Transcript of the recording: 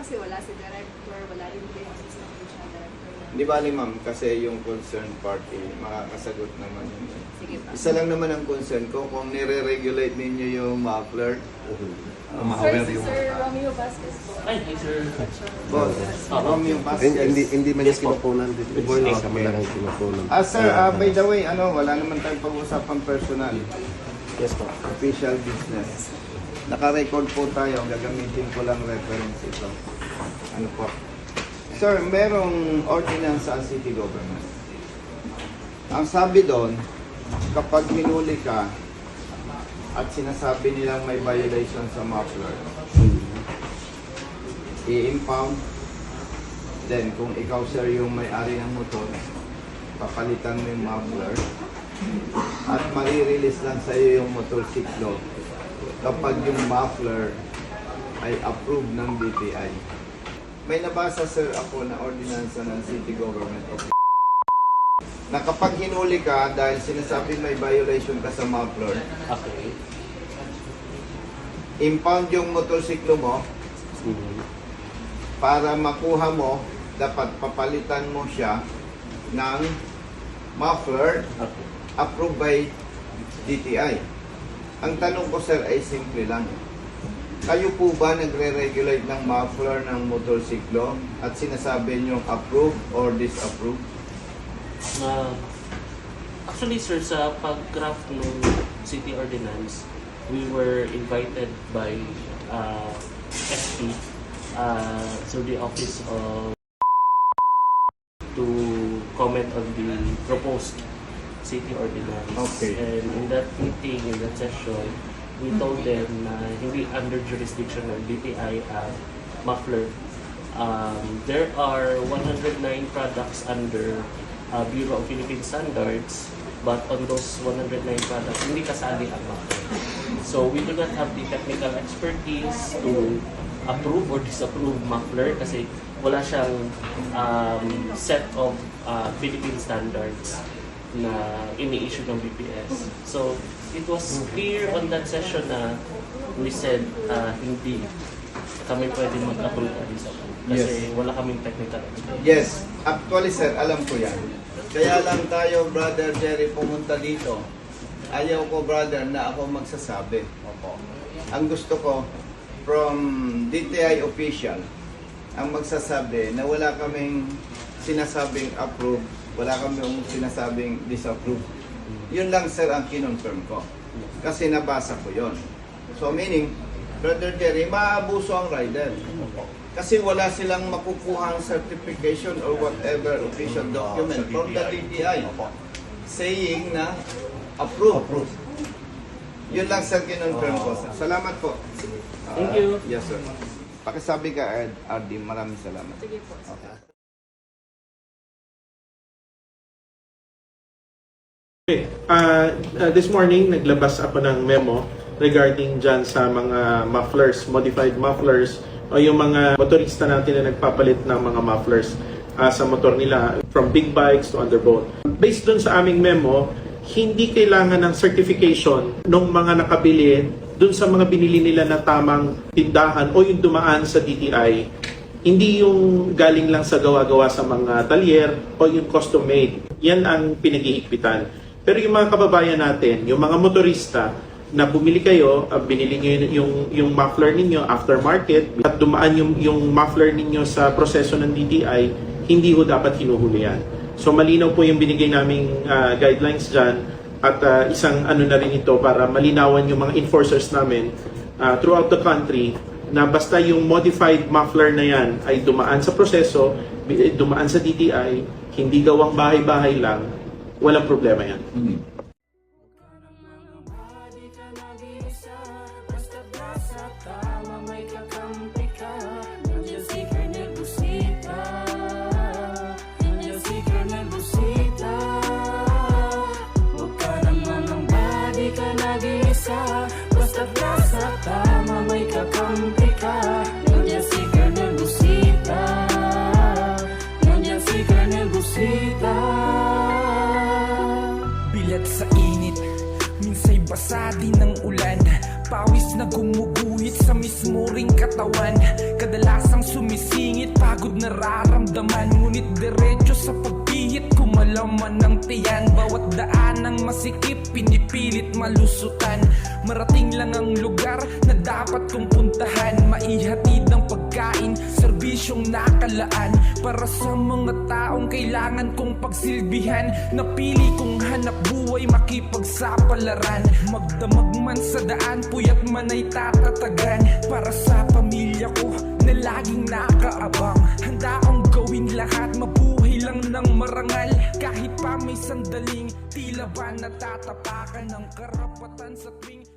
kasi wala si director, wala rin din yung assistant siya director. Di bali ma'am, kasi yung concerned party, makakasagot naman yun. Sige pa. Isa lang naman ang concern ko, kung nire-regulate ninyo yung muffler, Sir, si Sir Romeo Vasquez po. Ay, sir. boss, Romeo Vasquez. Hindi man Yes, yes, kinukunan dito. Before na kami lang ang kinukunan. Sir, by the way, wala naman tayong pag-usapang personal. Yes po. Official business. Naka-record po tayo, gagamitin ko lang reference ito. Ano po? Sir, merong ordinance sa city government. Ang sabi doon, kapag hinuli ka at sinasabi nilang may violation sa muffler, i-impound, then kung ikaw sir yung may-ari ng motor, papalitan mo yung muffler, at marirelease lang sa iyo yung motorsiklo kapag yung muffler ay approved ng DTI. May nabasa sir ako na ordinansa ng City Government of na kapag hinuli ka dahil sinasabi may violation ka sa muffler, Okay. impound yung motorsiklo mo, para makuha mo, dapat papalitan mo siya ng muffler Okay. approved by DTI. Ang tanong ko sir ay simple lang. Kayo po ba nagre-regulate ng muffler ng motorsiklo at sinasabi nyo approve or disapprove? Actually, sir, sa pag-craft ng city ordinance, we were invited by SP, so the office of to comment on the proposed city ordinance. Okay. And in that meeting, in that session, we told them na hindi under jurisdiction ng DTI muffler. There are 109 products under Bureau of Philippine Standards, but on those 109 products, hindi kasali ang muffler. So we do not have the technical expertise to approve or disapprove muffler kasi wala siyang set of Philippine standards na ini-issue ng BPS. So it was clear on that session na we said hindi kami pwede mag-approve or disapprove kasi wala kaming technical expertise. Yes, actually sir, alam ko yan. Kaya lang tayo, Brother Jerry, pumunta dito. Ayaw ko, brother, na ako magsasabi. Ang gusto ko, from DTI official, ang magsasabi na wala kaming sinasabing approve, wala kaming sinasabing disapprove. Yun lang sir ang kinonfirm ko. Kasi nabasa ko yon. So meaning, Brother Jerry, maabuso ang rider. Kasi wala silang makukuhang certification or whatever official document from the DTI saying na approve. Yun lang sir kinonfirm ko. Salamat po. Thank you. Yes sir. Pakisabi ka, RD, maraming salamat. Sige po. Okay. This morning, naglabas ako ng memo regarding dyan sa mga mufflers, modified mufflers, o yung mga motorista natin na nagpapalit ng mga mufflers sa motor nila from big bikes to underboat. Based dun sa aming memo, hindi kailangan ng certification ng mga nakabili dun sa mga binili nila na tamang tindahan o yung dumaan sa DTI. Hindi yung galing lang sa gawa-gawa sa mga talyer o yung custom made. Yan ang pinag-ihigpitan. Pero yung mga kababayan natin, yung mga motorista na bumili kayo, binili nyo yung muffler ninyo aftermarket at dumaan yung muffler ninyo sa proseso ng DTI, hindi ho dapat hinuhuli yan. So malinaw po yung binigay naming guidelines dyan at isang ano na rin ito para malinawan yung mga enforcers namin throughout the country na basta yung modified muffler na yan ay dumaan sa proseso, dumaan sa DTI, hindi gawang bahay-bahay lang, walang problema yan. Basta nasa tama may kakampi ka. Nandiyan si Colonel Busita. Nandiyan si Colonel Busita. Bilat sa init, minsay basa din ng ulan. Pawis na gumuguhit sa mismo ring katawan. Kadalasang maramdaman. Ngunit diretso sa pagpihit, kumalaman ng tiyan. Bawat daan ng masikip, pinipilit malusutan. Marating lang ang lugar na dapat kong puntahan. Maihatid ng pagkain, serbisyong nakalaan. Para sa mga taong kailangan kong pagsilbihan. Napili kong hanap buhay, makipagsapalaran. Magdamag man sa daan, puyat man ay tatatagan. Para sa pamilya ko na laging nakaabang. Handa akong gawin lahat, mabuhay lang ng marangal. Kahit pa may sandaling tila ba natatapakan ng karapatan sa tuwing